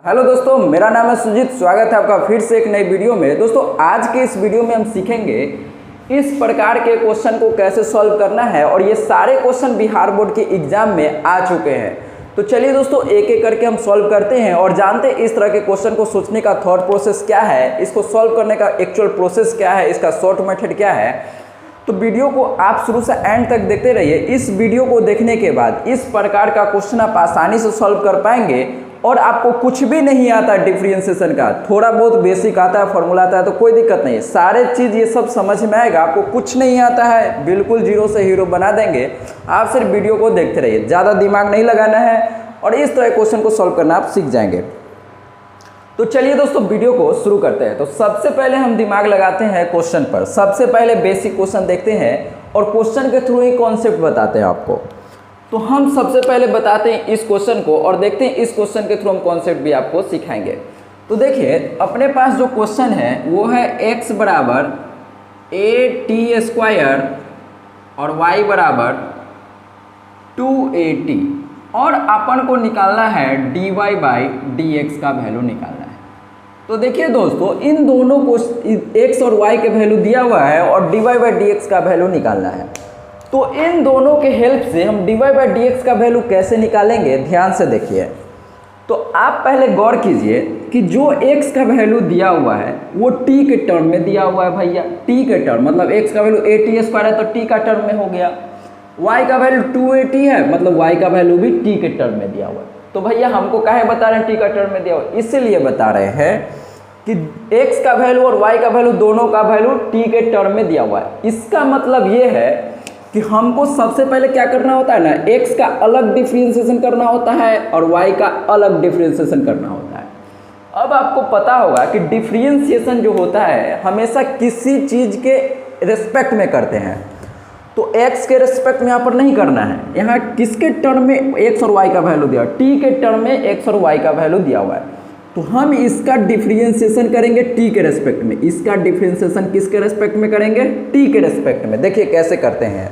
Hello दोस्तों, मेरा नाम है सुजीत। स्वागत है आपका फिर से एक नई वीडियो में। दोस्तों, आज के इस वीडियो में हम सीखेंगे इस प्रकार के क्वेश्चन को कैसे सॉल्व करना है, और ये सारे क्वेश्चन बिहार बोर्ड के एग्जाम में आ चुके हैं। तो चलिए दोस्तों, एक एक करके हम सॉल्व करते हैं और जानते हैं इस तरह के क्वेश्चन को सोचने का थॉट प्रोसेस क्या है, इसको सॉल्व करने का एक्चुअल प्रोसेस क्या है, इसका शॉर्ट मेथड क्या है। तो वीडियो को आप शुरू से एंड तक देखते रहिए। इस वीडियो को देखने के बाद इस प्रकार का क्वेश्चन आप आसानी से सॉल्व कर पाएंगे। और आपको कुछ भी नहीं आता डिफरेंशिएशन का, थोड़ा बहुत बेसिक आता है, फॉर्मूला आता है, तो कोई दिक्कत नहीं है, सारे चीज़ ये सब समझ में आएगा। आपको कुछ नहीं आता है, बिल्कुल जीरो से हीरो बना देंगे। आप सिर्फ वीडियो को देखते रहिए, ज़्यादा दिमाग नहीं लगाना है और इस तरह क्वेश्चन को सॉल्व करना आप सीख जाएंगे। तो चलिए दोस्तों, वीडियो को शुरू करते हैं। तो सबसे पहले हम दिमाग लगाते हैं क्वेश्चन पर। सबसे पहले बेसिक क्वेश्चन देखते हैं और क्वेश्चन के थ्रू ही कॉन्सेप्ट बताते हैं आपको। तो हम सबसे पहले बताते हैं इस क्वेश्चन को और देखते हैं इस क्वेश्चन के थ्रू हम कॉन्सेप्ट भी आपको सिखाएंगे। तो देखिए, अपने पास जो क्वेश्चन है वो है x बराबर a² और y बराबर 2at, और अपन को निकालना है dy/dx का वैल्यू निकालना है। तो देखिए दोस्तों, इन दोनों को x और y के वैल्यू दिया हुआ है और dy/dx का वैल्यू निकालना है। तो इन दोनों के हेल्प से हम dy/dx का वैल्यू कैसे निकालेंगे, ध्यान से देखिए। तो आप पहले गौर कीजिए कि जो x का वैल्यू दिया हुआ है वो t के टर्म में दिया हुआ है भैया। t के टर्म मतलब x का वैल्यू at² है तो t का टर्म में हो गया। y का वैल्यू 2at है मतलब y का वैल्यू भी t के टर्म में दिया हुआ है। तो भैया हमको काहे बता रहे हैं t का टर्म में दिया हुआ है? इसलिए बता रहे हैं कि x का वैल्यू और y का वैल्यू दोनों का वैल्यू t के टर्म में दिया हुआ है। इसका मतलब ये है कि हमको सबसे पहले क्या करना होता है ना, x का अलग डिफरेंशिएशन करना होता है और y का अलग डिफरेंशिएशन करना होता है। अब आपको पता होगा कि डिफरेंशिएशन जो होता है हमेशा किसी चीज़ के रिस्पेक्ट में करते हैं। तो x के रिस्पेक्ट में यहाँ पर नहीं करना है। यहाँ किसके टर्म में x और y का वैल्यू दिया, t के टर्म में x और y का वैल्यू दिया हुआ है। तो हम इसका डिफरेंशिएशन करेंगे t के रेस्पेक्ट में। इसका डिफरेंशिएशन किसके रेस्पेक्ट में करेंगे, t के रेस्पेक्ट में। देखिए कैसे करते हैं,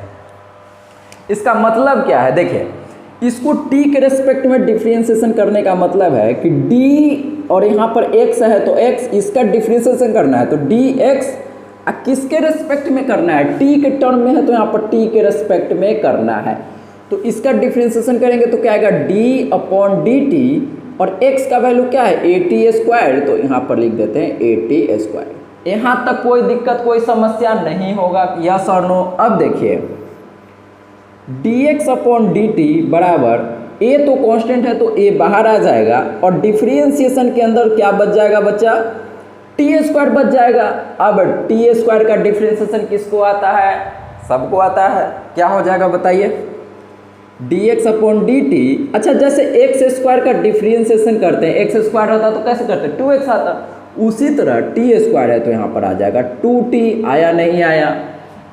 इसका मतलब क्या है। देखिए, इसको t के रेस्पेक्ट में डिफरेंशिएशन करने का मतलब है कि d और यहाँ पर x है तो x, इसका डिफरेंशिएशन करना है तो dx किसके रेस्पेक्ट में करना है, t के टर्म में है तो यहाँ पर t के रेस्पेक्ट में करना है। तो इसका डिफरेंशिएशन करेंगे तो क्या आएगा, d/dt, और x का वैल्यू क्या है at², तो यहाँ पर लिख देते हैं at²। यहाँ तक कोई दिक्कत कोई समस्या नहीं होगा, यस और नो। अब देखिए, dx/dt बराबर a तो कांस्टेंट है तो a बाहर आ जाएगा और डिफरेंशिएशन के अंदर क्या बच जाएगा बच्चा, t² बच जाएगा। अब t² का डिफरेंशिएशन किसको आता है, सबको आता है। क्या हो जाएगा बताइए, dx/dt। अच्छा, जैसे x² का डिफरेंशिएशन करते हैं, x² होता तो कैसे करते हैं, 2x आता। उसी तरह t² है तो यहाँ पर आ जाएगा 2t। आया नहीं आया।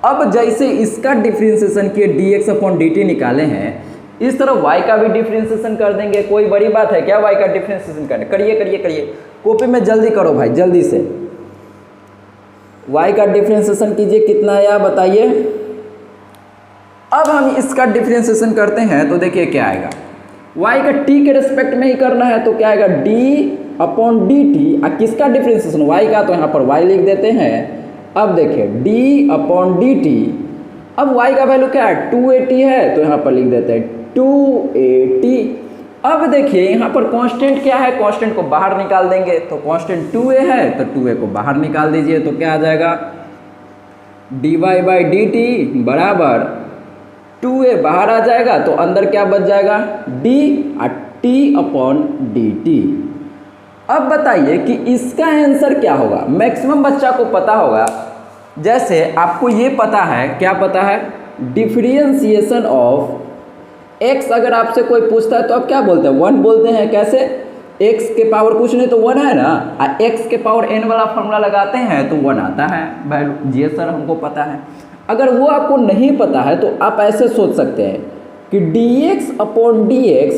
अब जैसे इसका डिफरेंशिएशन किए dx/dt निकाले हैं, इस तरह y का भी डिफरेंशिएशन कर देंगे। कोई बड़ी बात है क्या y का डिफरेंशिएशन करने, करिए करिए करिए, कॉपी में जल्दी करो भाई, जल्दी से। y का डिफरेंशिएशन कीजिए, कितना आया बताइए। अब हम इसका डिफरेंशिएशन करते हैं तो देखिए क्या आएगा, y का t के रेस्पेक्ट में ही करना है तो क्या आएगा d/dt। किसका डिफरेंशिएशन, y का, तो यहाँ पर y लिख देते हैं। अब देखिए d/dt, अब y का वैल्यू क्या है 2at है तो यहाँ पर लिख देते हैं 2at। अब देखिए यहाँ पर कांस्टेंट क्या है, कांस्टेंट को बाहर निकाल देंगे। तो कांस्टेंट 2a है तो 2a को बाहर निकाल दीजिए तो क्या आ जाएगा, dy/dt बराबर 2a बाहर आ जाएगा तो अंदर क्या बच जाएगा, t/dt। अब बताइए कि इसका आंसर क्या होगा। मैक्सिमम बच्चा को पता होगा, जैसे आपको ये पता है, क्या पता है, डिफरेंशिएशन ऑफ x। अगर आपसे कोई पूछता है तो आप क्या बोलते हैं, 1 बोलते हैं। कैसे, x के पावर कुछ नहीं तो 1 है ना, x के पावर n वाला फॉर्मूला लगाते हैं तो 1 आता है वैल्यू। जी सर, हमको पता है। अगर वो आपको नहीं पता है तो आप ऐसे सोच सकते हैं कि dx/dx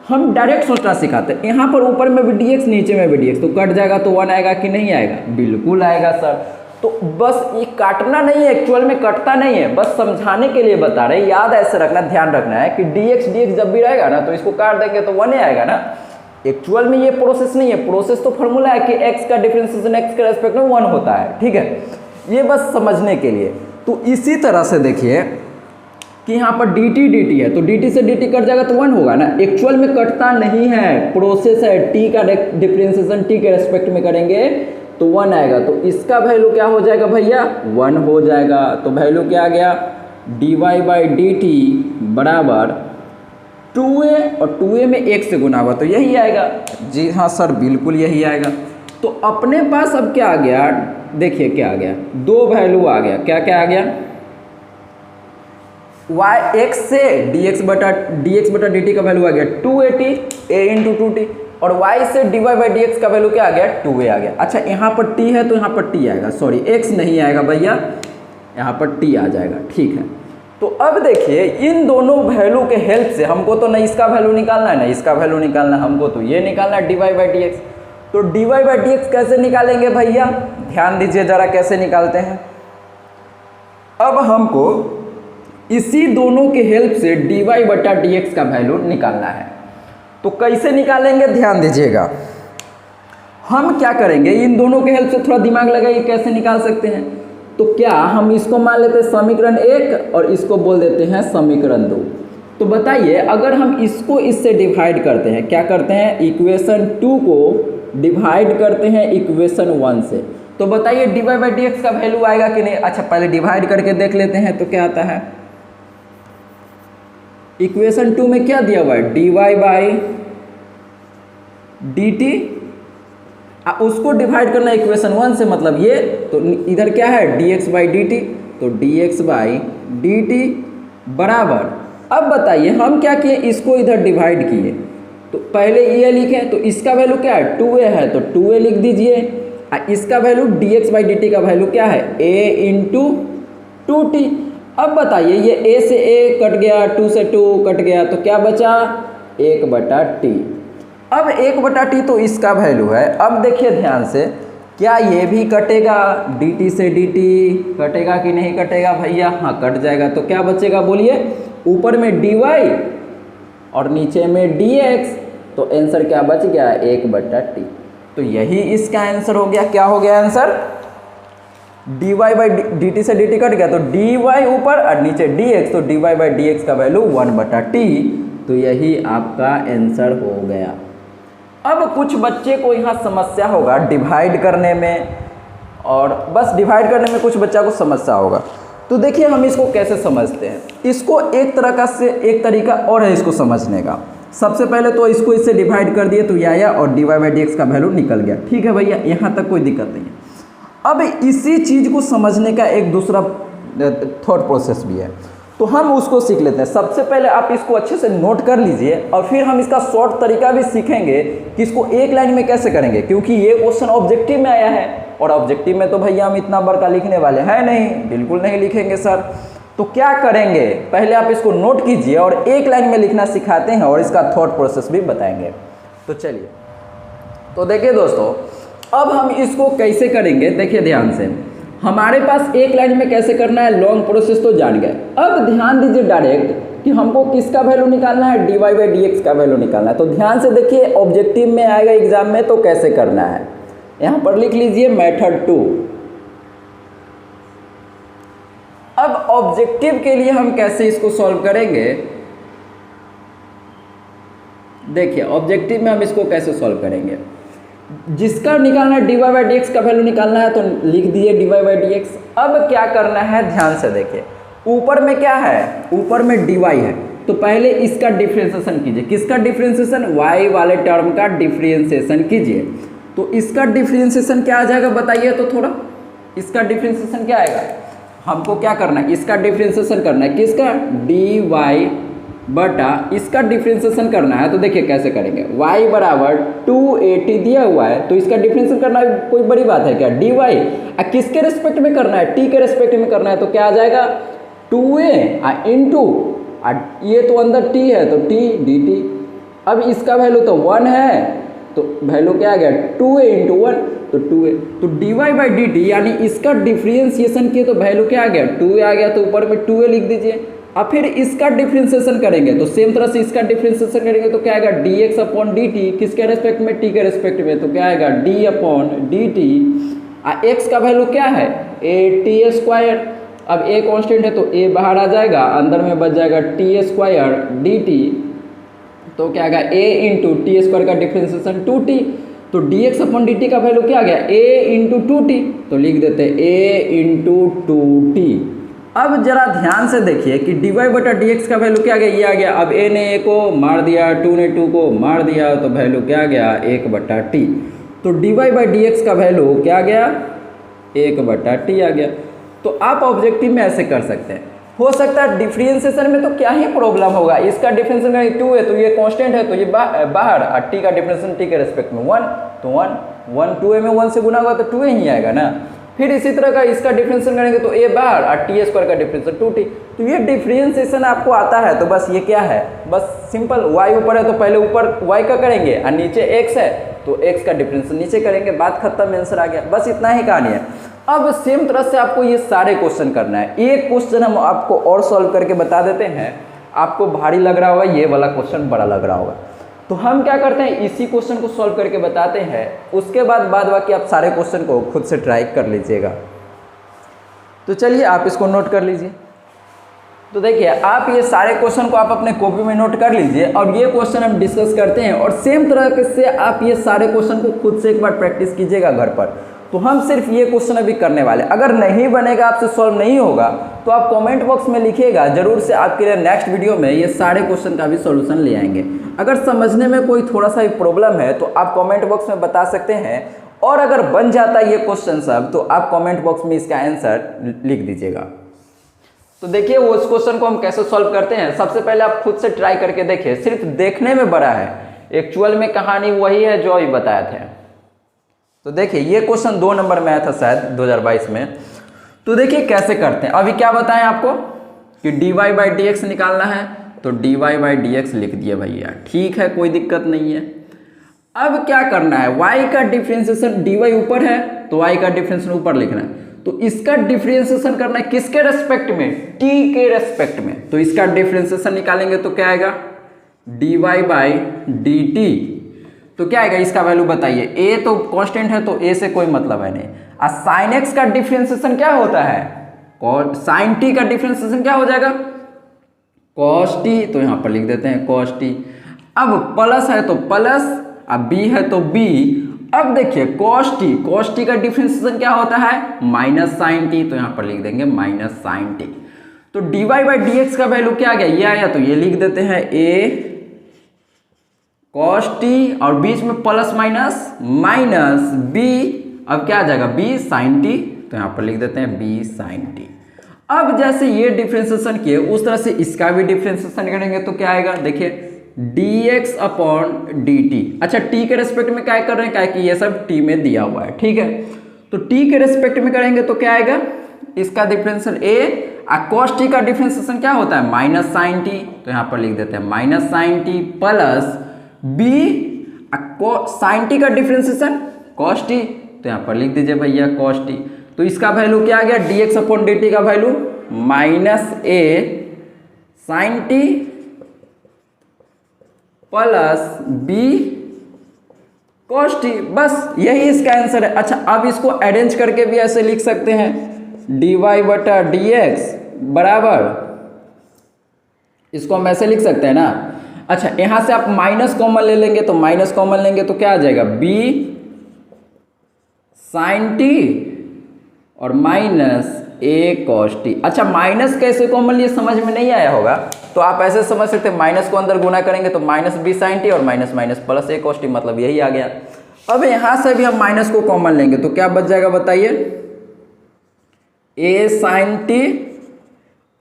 हम डायरेक्ट सोचना सिखाते हैं। यहाँ पर ऊपर में भी dx नीचे में भी dx, तो कट जाएगा तो 1 आएगा कि नहीं आएगा, बिल्कुल आएगा सर। तो बस ये काटना नहीं है, एक्चुअल में कटता नहीं है, बस समझाने के लिए बता रहे हैं। याद ऐसे रखना, ध्यान रखना है कि dx जब भी रहेगा ना तो इसको काट देंगे तो 1 ही आएगा ना। एक्चुअल में ये प्रोसेस नहीं है, प्रोसेस तो फॉर्मूला है कि x का डिफरेंशिएशन x के रेस्पेक्ट में 1 होता है, ठीक है, ये बस समझने के लिए। तो इसी तरह से देखिए कि यहाँ पर dt है, तो dt से dt कट जाएगा तो 1 होगा ना। एक्चुअल में कटता नहीं है, प्रोसेस है, t का डिफरेंशिएशन t के रेस्पेक्ट में करेंगे तो 1 आएगा। तो इसका वैल्यू क्या हो जाएगा भैया, 1 हो जाएगा। तो वैल्यू क्या आ गया, dy/dt बराबर 2a, और 2a में 1 से गुना हुआ तो यही आएगा। जी हाँ सर, बिल्कुल यही आएगा। तो अपने पास अब क्या आ गया, देखिए क्या आ गया, दो वैल्यू आ गया। क्या क्या आ गया, x से dx बटा dt का वैल्यू आ गया 2at a इंटू 2t, और y से dy/dx का वैल्यू क्या आ गया, 2a आ गया। अच्छा यहाँ पर t है तो यहाँ पर t आएगा, सॉरी x नहीं आएगा भैया, यहाँ पर t आ जाएगा, ठीक है। तो अब देखिए इन दोनों वैल्यू के हेल्प से हमको तो नहीं इसका वैल्यू निकालना है ना इसका वैल्यू निकालना है, हमको तो ये निकालना है dy/dx। तो dy/dx कैसे निकालेंगे भैया, ध्यान दीजिए जरा कैसे निकालते हैं। अब हमको इसी दोनों के हेल्प से dy/dx का वैल्यू निकालना है। तो कैसे निकालेंगे, ध्यान दीजिएगा। हम क्या करेंगे, इन दोनों के हेल्प से थोड़ा दिमाग लगाइए कैसे निकाल सकते हैं। तो क्या हम इसको मान लेते हैं समीकरण 1 और इसको बोल देते हैं समीकरण 2। तो बताइए अगर हम इसको इससे डिवाइड करते हैं, क्या करते हैं, इक्वेशन 2 को डिवाइड करते हैं इक्वेशन 1 से, तो बताइए dy/dx का वैल्यू आएगा कि नहीं। अच्छा पहले डिवाइड करके देख लेते हैं तो क्या आता है। इक्वेशन 2 में क्या दिया हुआ है, dy/dt, उसको डिवाइड करना इक्वेशन 1 से, मतलब ये, तो इधर क्या है dx/dt, तो dx/dt बराबर, अब बताइए हम क्या किए, इसको इधर डिवाइड किए, तो पहले ये लिखें, तो इसका वैल्यू क्या है 2a है, तो 2a लिख दीजिए। इसका वैल्यू dx/dt का वैल्यू क्या है, a इंटू 2t। अब बताइए ये a से a कट गया, 2 से 2 कट गया, तो क्या बचा 1/t। अब 1/t तो इसका वैल्यू है। अब देखिए ध्यान से, क्या ये भी कटेगा, dt से dt कटेगा कि नहीं कटेगा भैया, हाँ कट जाएगा। तो क्या बचेगा बोलिए, ऊपर में dy और नीचे में dx, तो आंसर क्या बच गया 1/t। तो यही इसका आंसर हो गया। क्या हो गया आंसर, dy/dt से dt कट गया तो dy ऊपर और नीचे dx, तो dy/dx का वैल्यू 1/t, तो यही आपका आंसर हो गया। अब कुछ बच्चे को यहाँ समस्या होगा डिवाइड करने में, और बस डिवाइड करने में कुछ बच्चा को समस्या होगा। तो देखिए हम इसको कैसे समझते हैं। इसको एक तरीका और है इसको समझने का। सबसे पहले तो इसको इससे डिवाइड कर दिए तो ये आया और dy/dx का वैल्यू निकल गया, ठीक है भैया, यहाँ तक कोई दिक्कत नहीं है। अब इसी चीज़ को समझने का एक दूसरा थॉट प्रोसेस भी है, तो हम उसको सीख लेते हैं। सबसे पहले आप इसको अच्छे से नोट कर लीजिए, और फिर हम इसका शॉर्ट तरीका भी सीखेंगे कि इसको एक लाइन में कैसे करेंगे, क्योंकि ये क्वेश्चन ऑब्जेक्टिव में आया है, और ऑब्जेक्टिव में तो भैया हम इतना बड़का लिखने वाले हैं नहीं, बिल्कुल नहीं लिखेंगे सर। तो क्या करेंगे, पहले आप इसको नोट कीजिए और एक लाइन में लिखना सिखाते हैं, और इसका थॉट प्रोसेस भी बताएंगे। तो चलिए, तो देखिए दोस्तों, अब हम इसको कैसे करेंगे, देखिए ध्यान से। हमारे पास एक लाइन में कैसे करना है, लॉन्ग प्रोसेस तो जान गए। अब ध्यान दीजिए डायरेक्ट कि हमको किसका वैल्यू निकालना है, dy/dx का वैल्यू निकालना है। तो ध्यान से देखिए, ऑब्जेक्टिव में आएगा एग्जाम में तो कैसे करना है, यहाँ पर लिख लीजिए मेथड 2। अब ऑब्जेक्टिव के लिए हम कैसे इसको सॉल्व करेंगे, देखिए ऑब्जेक्टिव में हम इसको कैसे सॉल्व करेंगे। जिसका निकालना है dy/dx का वैल्यू निकालना है, तो लिख दिए dy/dx। अब क्या करना है, ध्यान से देखिए, ऊपर में क्या है, ऊपर में dy है, तो पहले इसका डिफरेंशिएशन कीजिए। किसका डिफरेंशिएशन, y वाले टर्म का डिफरेंशिएशन कीजिए। तो इसका डिफरेंशिएशन क्या आ जाएगा बताइए, तो थोड़ा इसका डिफरेंशिएशन क्या आएगा, हमको क्या करना है, इसका डिफरेंशिएशन करना है, किसका, dy बटा इसका डिफरेंशिएशन करना है। तो देखिए कैसे करेंगे, y बराबर 2at दिया हुआ है, तो इसका डिफरेंशिएशन करना कोई बड़ी बात है क्या, dy, किसके रेस्पेक्ट में करना है, t के रेस्पेक्ट में करना है, तो क्या आ जाएगा 2a इंटू, ये तो अंदर t है तो t dt। अब इसका वैल्यू तो 1 है, तो वैल्यू क्या आ गया 2a इंटू 1, तो 2a, तो dy/dt यानी इसका डिफरेंशिएशन किए तो वैल्यू क्या आ गया 2a आ गया, तो ऊपर में 2a लिख दीजिए। अब फिर इसका डिफ्रेंसिएशन करेंगे तो सेम तरह से इसका डिफ्रेंसिएशन करेंगे तो क्या आएगा dx अपॉन dt, किसके रेस्पेक्ट में, t के रेस्पेक्ट में, तो क्या आएगा d अपॉन dt। x का वैल्यू क्या है a t स्क्वायर, अब a कांस्टेंट है तो a बाहर आ जाएगा, अंदर में बच जाएगा t स्क्वायर dt, तो क्या आएगा a इंटू टी स्क्वायर का डिफ्रेंसिएशन 2t, तो dx अपॉन dt का वैल्यू क्या आ गया a इंटू 2t, तो लिख देते a इंटू 2t। अब जरा ध्यान से देखिए कि dy बटा dx का वैल्यू क्या आ गया, ये आ गया। अब a ने a को मार दिया, 2 ने 2 को मार दिया, तो वैल्यू क्या आ गया 1 बटा t, तो dy बाई dx का वैल्यू क्या आ गया 1 बटा t आ गया। तो आप ऑब्जेक्टिव में ऐसे कर सकते हैं। हो सकता है डिफरेंशिएशन में तो क्या ही प्रॉब्लम होगा, इसका डिफरेंशिएशन 2 है तो ये कांस्टेंट है तो ये बाहर, और t का डिफरेंशिएशन t के रेस्पेक्ट में 1, तो 1 2a में 1 से गुना होगा तो 2a ही आएगा ना। फिर इसी तरह का इसका डिफरेंशिएशन करेंगे तो a बाहर और टी स्क्वायर का डिफरेंशिएशन 2t, तो ये डिफरेंशिएशन आपको आता है तो बस ये क्या है, बस सिंपल y ऊपर है तो पहले ऊपर y का करेंगे और नीचे x है तो x का डिफरेंशिएशन नीचे करेंगे, बात खत्म, आंसर आ गया। बस इतना ही कहानी है। अब सेम तरह से आपको ये सारे क्वेश्चन करना है। एक क्वेश्चन हम आपको और सॉल्व करके बता देते हैं, आपको भारी लग रहा होगा, ये वाला क्वेश्चन बड़ा लग रहा होगा, तो हम क्या करते हैं इसी क्वेश्चन को सॉल्व करके बताते हैं, उसके बाद बाकी आप सारे क्वेश्चन को खुद से ट्राई कर लीजिएगा। तो चलिए आप इसको नोट कर लीजिए। तो देखिए आप ये सारे क्वेश्चन को आप अपने कॉपी में नोट कर लीजिए और ये क्वेश्चन हम डिस्कस करते हैं और सेम तरह से आप ये सारे क्वेश्चन को खुद से एक बार प्रैक्टिस कीजिएगा घर पर। तो हम सिर्फ ये क्वेश्चन अभी करने वाले, अगर नहीं बनेगा, आपसे सॉल्व नहीं होगा तो आप कमेंट बॉक्स में लिखिएगा, जरूर से आपके लिए नेक्स्ट वीडियो में ये सारे क्वेश्चन का भी सॉल्यूशन ले आएंगे। अगर समझने में कोई थोड़ा सा भी प्रॉब्लम है तो आप कमेंट बॉक्स में बता सकते हैं, और अगर बन जाता है ये क्वेश्चन सब तो आप कमेंट बॉक्स में इसका आंसर लिख दीजिएगा। तो देखिए वो उस क्वेश्चन को हम कैसे सॉल्व करते हैं, सबसे पहले आप खुद से ट्राई करके देखिए, सिर्फ देखने में बड़ा है, एक्चुअल में कहानी वही है जो अभी बताया थे। तो देखिए ये क्वेश्चन 2 नंबर में आया था शायद 2022 में। तो देखिए कैसे करते हैं, अभी क्या बताएं आपको कि dy बाई डी एक्स निकालना है, तो dy बाई डी एक्स लिख दिया भैया, ठीक है कोई दिक्कत नहीं है। अब क्या करना है, y का डिफरेंशिएशन dy ऊपर है तो y का डिफरेंशिएशन ऊपर लिखना है, तो इसका डिफरेंशिएशन करना है किसके रेस्पेक्ट में, t के रेस्पेक्ट में, तो इसका डिफरेंशिएशन निकालेंगे तो क्या आएगा dy बाई dt, तो क्या आएगा इसका वैल्यू बताइए, a तो कांस्टेंट है तो a से कोई मतलब है नहीं, और साइन x का डिफरेंशिएशन क्या होता है, साइन t का डिफरेंशिएशन क्या हो जाएगा cos t, तो यहाँ पर लिख देते हैं cos t। अब प्लस है तो प्लस, अब b है तो b। अब देखिए cos t का डिफरेंशिएशन क्या होता है माइनस साइन t, तो यहाँ पर लिख देंगे माइनस साइन t। तो dy बाई डी एक्स का वैल्यू क्या आ गया, ये आया, तो ये लिख देते हैं a cos t और बीच में प्लस माइनस माइनस b, अब क्या आ जाएगा b sin t, तो यहाँ पर लिख देते हैं b sin t। अब जैसे ये डिफरेंशिएशन किए उस तरह से इसका भी डिफरेंशिएशन करेंगे तो क्या आएगा, देखिए dx अपॉन dt। अच्छा t के रेस्पेक्ट में क्या कर रहे हैं, क्या कि ये सब t में दिया हुआ है, ठीक है, तो t के रेस्पेक्ट में करेंगे तो क्या आएगा इसका डिफरेंशिएशन a, cos t का डिफरेंशिएशन क्या होता है माइनस साइन t, तो यहाँ पर लिख देते हैं minus sine t plus b, sine t का डिफरेंशिएशन cos t, तो यहाँ पर लिख दीजिए भैया cos t। तो इसका वैल्यू क्या आ गया dx अपॉन dt का value minus a sine t plus b cos t, बस यही इसका आंसर है। अच्छा अब इसको अरेंज करके भी ऐसे लिख सकते हैं dy बटा dx बराबर, इसको हम ऐसे लिख सकते हैं ना। अच्छा यहां से आप माइनस कॉमन ले लेंगे, तो माइनस कॉमन लेंगे तो क्या आ जाएगा b साइन t और माइनस a cos t। अच्छा माइनस कैसे कॉमन लिए समझ में नहीं आया होगा, तो आप ऐसे समझ सकते हैं माइनस को अंदर गुना करेंगे तो माइनस b साइन t और minus minus plus a cos t, मतलब यही आ गया। अब यहां से भी हम माइनस को कॉमन लेंगे तो क्या बच जाएगा बताइए a साइन t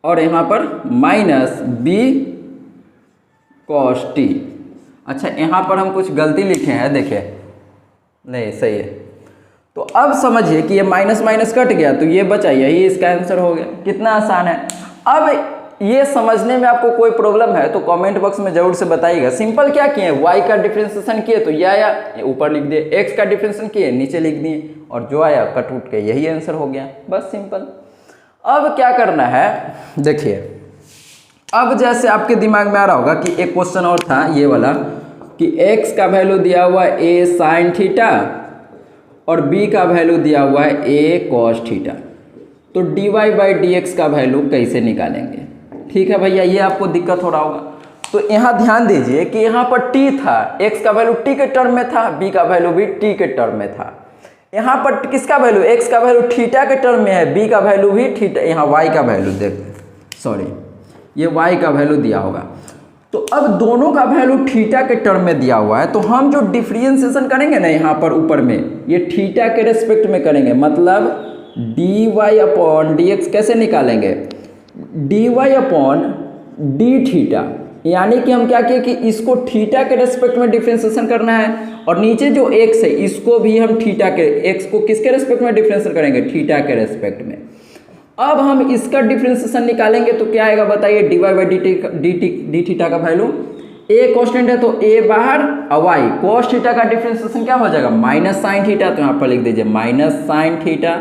और यहां पर माइनस b cos t। अच्छा यहाँ पर हम कुछ गलती लिखे हैं, देखिए नहीं सही है, तो अब समझिए कि ये माइनस माइनस कट गया तो ये बचा, यही इसका आंसर हो गया। कितना आसान है। अब ये समझने में आपको कोई प्रॉब्लम है तो कमेंट बॉक्स में जरूर से बताइएगा। सिंपल क्या किए, y का डिफरेंशिएशन किए तो ये आया, ऊपर लिख दिए, x का डिफरेंशिएशन किए नीचे लिख दिए, और जो आया कट उठ के यही आंसर हो गया, बस सिंपल। अब क्या करना है देखिए, अब जैसे आपके दिमाग में आ रहा होगा कि एक क्वेश्चन और था ये वाला कि x का वैल्यू दिया हुआ है a sin थीटा और b का वैल्यू दिया हुआ है a cos थीटा, तो dy बाई dx का वैल्यू कैसे निकालेंगे। ठीक है भैया, ये आपको दिक्कत हो रहा होगा। तो यहाँ ध्यान दीजिए कि यहाँ पर t था, x का वैल्यू t के टर्म में था, b का वैल्यू भी t के टर्म में था। यहाँ पर किसका वैल्यू, x का वैल्यू थीटा के टर्म में है, b का वैल्यू भी थीटा, यहाँ y का वैल्यू ये y का वैल्यू दिया होगा। तो अब दोनों का वैल्यू थीटा के टर्म में दिया हुआ है, तो हम जो डिफ्रेंशिएशन करेंगे ना यहाँ पर ऊपर में, ये थीटा के रेस्पेक्ट में करेंगे, मतलब dy अपॉन dx कैसे निकालेंगे, dy अपॉन डी थीटा, यानी कि हम क्या किए कि इसको थीटा के रेस्पेक्ट में डिफ्रेंशिएशन करना है, और नीचे जो x है इसको भी हम थीटा के, x को किसके रेस्पेक्ट में डिफ्रेंशिएशन करेंगे, थीटा के रेस्पेक्ट में। अब हम इसका डिफ्रेंशिएशन निकालेंगे तो क्या आएगा बताइए, d y by d theta का वैल्यू, a कांस्टेंट है तो a बाहर और y cos थीटा का डिफ्रेंशिएशन क्या हो जाएगा, माइनस साइन थीटा, तो यहाँ पर लिख दीजिए माइनस साइन थीटा।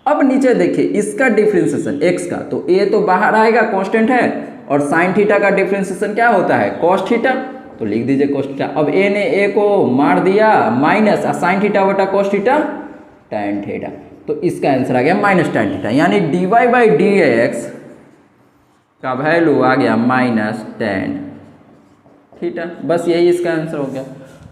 अब नीचे देखिए इसका डिफ्रेंशिएशन x का, तो a तो बाहर आएगा कांस्टेंट है, और साइन थीटा का डिफ्रेंशिएशन क्या होता है cos थीटा, तो लिख दीजिए cos थीटा। अब a ने a को मार दिया माइनस, साइन थीटा बटा cos थीटा tan थीटा, तो इसका आंसर आ गया माइनस tan थीटा, यानी dy बाई डी एक्स का वैल्यू आ गया माइनस tan थीटा। बस यही इसका आंसर हो गया।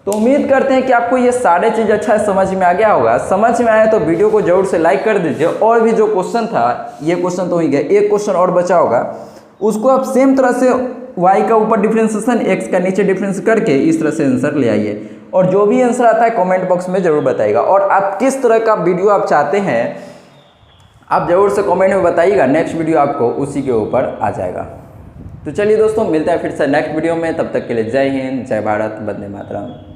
तो उम्मीद करते हैं कि आपको ये सारे चीज़ अच्छा समझ में आ गया होगा। समझ में आया तो वीडियो को जरूर से लाइक कर दीजिए, और भी जो क्वेश्चन था, ये क्वेश्चन तो हो ही गया, एक क्वेश्चन और बचा होगा, उसको आप सेम तरह से y का ऊपर डिफ्रेंशिएशन x का नीचे डिफ्रेंस करके इस तरह से आंसर ले आइए, और जो भी आंसर आता है कमेंट बॉक्स में ज़रूर बताइएगा। और आप किस तरह का वीडियो आप चाहते हैं आप ज़रूर से कमेंट में बताइएगा, नेक्स्ट वीडियो आपको उसी के ऊपर आ जाएगा। तो चलिए दोस्तों, मिलता है फिर से नेक्स्ट वीडियो में, तब तक के लिए जय हिंद, जय भारत, वंदे मातरम।